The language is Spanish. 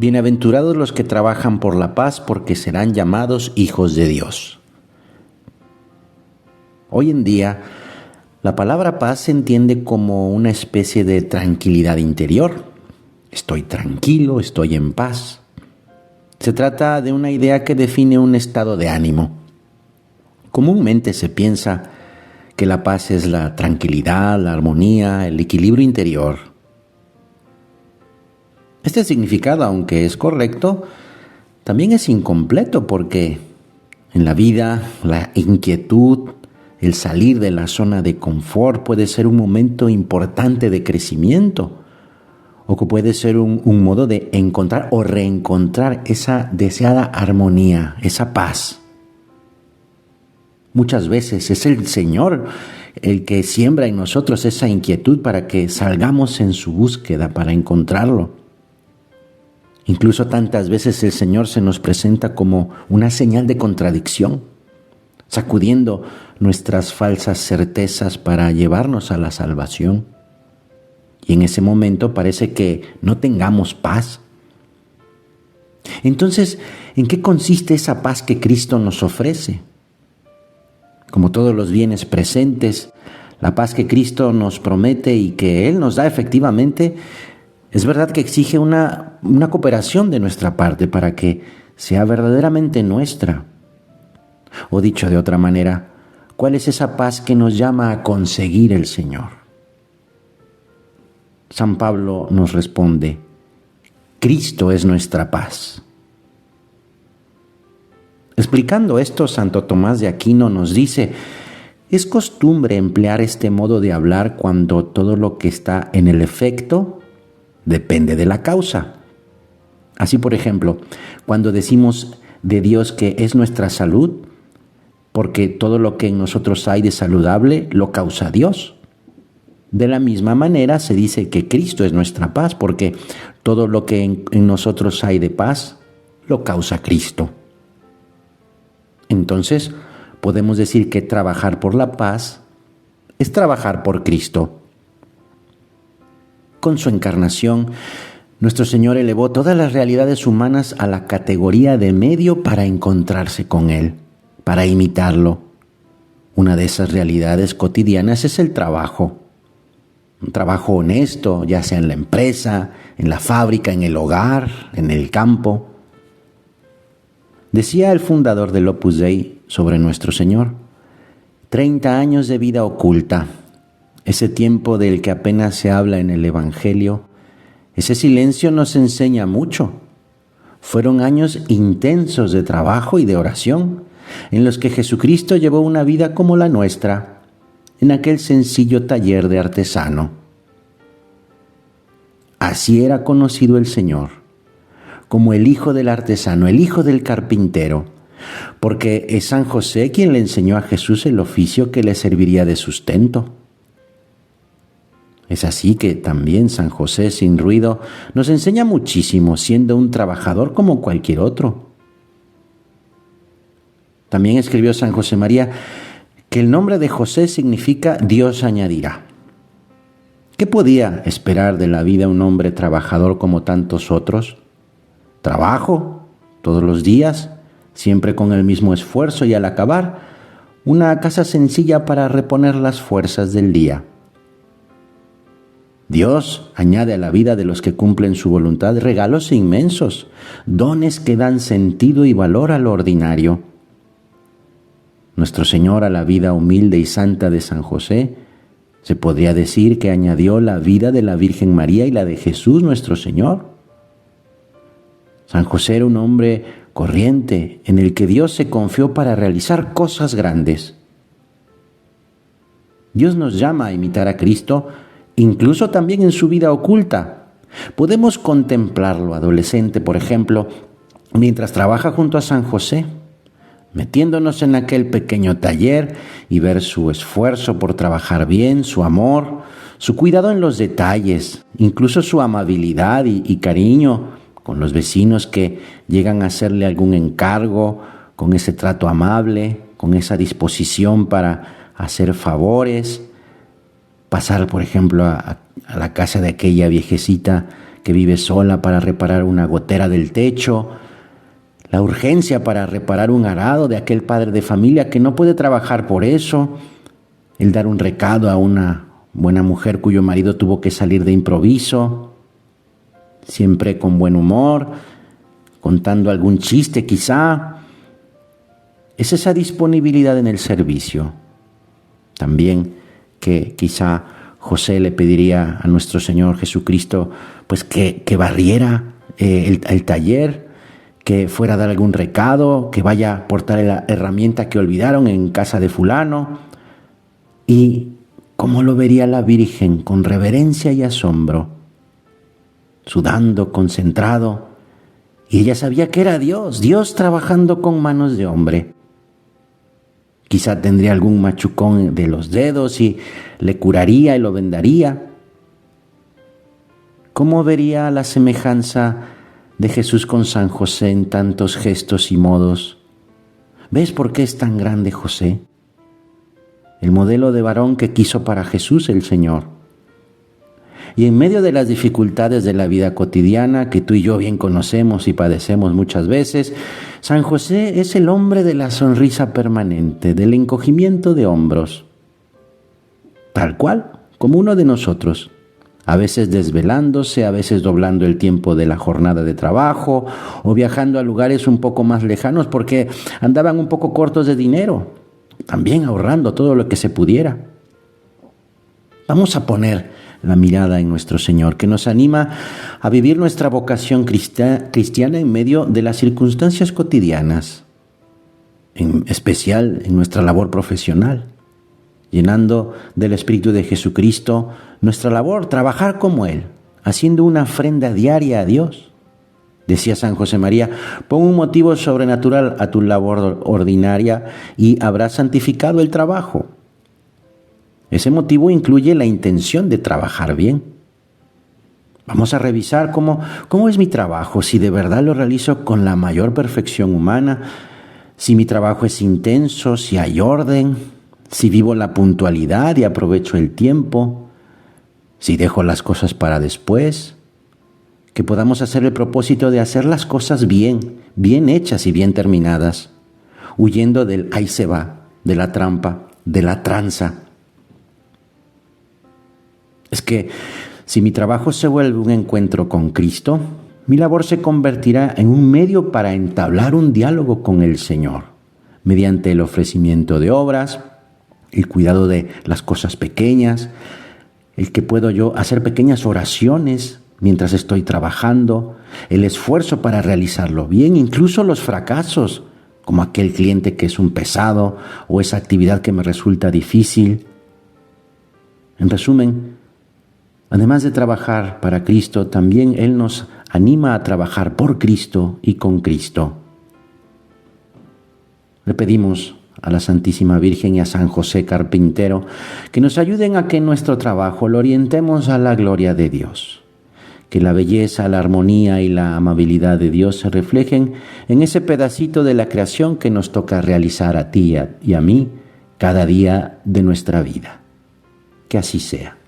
Bienaventurados los que trabajan por la paz, porque serán llamados hijos de Dios. Hoy en día, la palabra paz se entiende como una especie de tranquilidad interior. Estoy tranquilo, estoy en paz. Se trata de una idea que define un estado de ánimo. Comúnmente se piensa que la paz es la tranquilidad, la armonía, el equilibrio interior. Este significado, aunque es correcto, también es incompleto porque en la vida la inquietud, el salir de la zona de confort puede ser un momento importante de crecimiento o que puede ser un modo de encontrar o reencontrar esa deseada armonía, esa paz. Muchas veces es el Señor el que siembra en nosotros esa inquietud para que salgamos en su búsqueda para encontrarlo. Incluso tantas veces el Señor se nos presenta como una señal de contradicción, sacudiendo nuestras falsas certezas para llevarnos a la salvación. Y en ese momento parece que no tengamos paz. Entonces, ¿en qué consiste esa paz que Cristo nos ofrece? Como todos los bienes presentes, la paz que Cristo nos promete y que Él nos da efectivamente, es verdad que exige una cooperación de nuestra parte para que sea verdaderamente nuestra. O dicho de otra manera, ¿cuál es esa paz que nos llama a conseguir el Señor? San Pablo nos responde, Cristo es nuestra paz. Explicando esto, Santo Tomás de Aquino nos dice, es costumbre emplear este modo de hablar cuando todo lo que está en el efecto depende de la causa. Así, por ejemplo, cuando decimos de Dios que es nuestra salud, porque todo lo que en nosotros hay de saludable lo causa Dios. De la misma manera se dice que Cristo es nuestra paz, porque todo lo que en nosotros hay de paz lo causa Cristo. Entonces, podemos decir que trabajar por la paz es trabajar por Cristo. Con su encarnación, nuestro Señor elevó todas las realidades humanas a la categoría de medio para encontrarse con Él, para imitarlo. Una de esas realidades cotidianas es el trabajo. Un trabajo honesto, ya sea en la empresa, en la fábrica, en el hogar, en el campo. Decía el fundador del Opus Dei sobre nuestro Señor, 30 años de vida oculta. Ese tiempo del que apenas se habla en el Evangelio, ese silencio nos enseña mucho. Fueron años intensos de trabajo y de oración, en los que Jesucristo llevó una vida como la nuestra, en aquel sencillo taller de artesano. Así era conocido el Señor, como el hijo del artesano, el hijo del carpintero, porque es San José quien le enseñó a Jesús el oficio que le serviría de sustento. Es así que también San José, sin ruido, nos enseña muchísimo, siendo un trabajador como cualquier otro. También escribió San José María que el nombre de José significa Dios añadirá. ¿Qué podía esperar de la vida un hombre trabajador como tantos otros? Trabajo, todos los días, siempre con el mismo esfuerzo y al acabar, una casa sencilla para reponer las fuerzas del día. Dios añade a la vida de los que cumplen su voluntad regalos inmensos, dones que dan sentido y valor a lo ordinario. Nuestro Señor a la vida humilde y santa de San José, se podría decir que añadió la vida de la Virgen María y la de Jesús nuestro Señor. San José era un hombre corriente en el que Dios se confió para realizar cosas grandes. Dios nos llama a imitar a Cristo, incluso también en su vida oculta. Podemos contemplarlo, adolescente, por ejemplo, mientras trabaja junto a San José, metiéndonos en aquel pequeño taller y ver su esfuerzo por trabajar bien, su amor, su cuidado en los detalles, incluso su amabilidad y cariño con los vecinos que llegan a hacerle algún encargo, con ese trato amable, con esa disposición para hacer favores. Pasar, por ejemplo, a la casa de aquella viejecita que vive sola para reparar una gotera del techo, la urgencia para reparar un arado de aquel padre de familia que no puede trabajar por eso, el dar un recado a una buena mujer cuyo marido tuvo que salir de improviso, siempre con buen humor, contando algún chiste quizá. Es esa disponibilidad en el servicio. También que quizá José le pediría a nuestro Señor Jesucristo pues que barriera el taller, que fuera a dar algún recado, que vaya a portar la herramienta que olvidaron en casa de fulano. Y cómo lo vería la Virgen, con reverencia y asombro, sudando, concentrado. Y ella sabía que era Dios trabajando con manos de hombre. Quizá tendría algún machucón de los dedos y le curaría y lo vendaría. ¿Cómo vería la semejanza de Jesús con San José en tantos gestos y modos? ¿Ves por qué es tan grande José? El modelo de varón que quiso para Jesús el Señor. Y en medio de las dificultades de la vida cotidiana, que tú y yo bien conocemos y padecemos muchas veces, San José es el hombre de la sonrisa permanente, del encogimiento de hombros, tal cual como uno de nosotros, a veces desvelándose, a veces doblando el tiempo de la jornada de trabajo o viajando a lugares un poco más lejanos porque andaban un poco cortos de dinero, también ahorrando todo lo que se pudiera. Vamos a poner la mirada en nuestro Señor, que nos anima a vivir nuestra vocación cristiana en medio de las circunstancias cotidianas, en especial en nuestra labor profesional, llenando del Espíritu de Jesucristo nuestra labor, trabajar como Él, haciendo una ofrenda diaria a Dios. Decía San José María, pon un motivo sobrenatural a tu labor ordinaria y habrás santificado el trabajo. Ese motivo incluye la intención de trabajar bien. Vamos a revisar cómo es mi trabajo, si de verdad lo realizo con la mayor perfección humana, si mi trabajo es intenso, si hay orden, si vivo la puntualidad y aprovecho el tiempo, si dejo las cosas para después. Que podamos hacer el propósito de hacer las cosas bien hechas y bien terminadas, huyendo del ahí se va, de la trampa, de la tranza. Es que si mi trabajo se vuelve un encuentro con Cristo, mi labor se convertirá en un medio para entablar un diálogo con el Señor, mediante el ofrecimiento de obras, el cuidado de las cosas pequeñas, el que puedo yo hacer pequeñas oraciones mientras estoy trabajando, el esfuerzo para realizarlo bien, incluso los fracasos, como aquel cliente que es un pesado o esa actividad que me resulta difícil. En resumen, además de trabajar para Cristo, también Él nos anima a trabajar por Cristo y con Cristo. Le pedimos a la Santísima Virgen y a San José Carpintero que nos ayuden a que en nuestro trabajo lo orientemos a la gloria de Dios. Que la belleza, la armonía y la amabilidad de Dios se reflejen en ese pedacito de la creación que nos toca realizar a ti y a mí cada día de nuestra vida. Que así sea.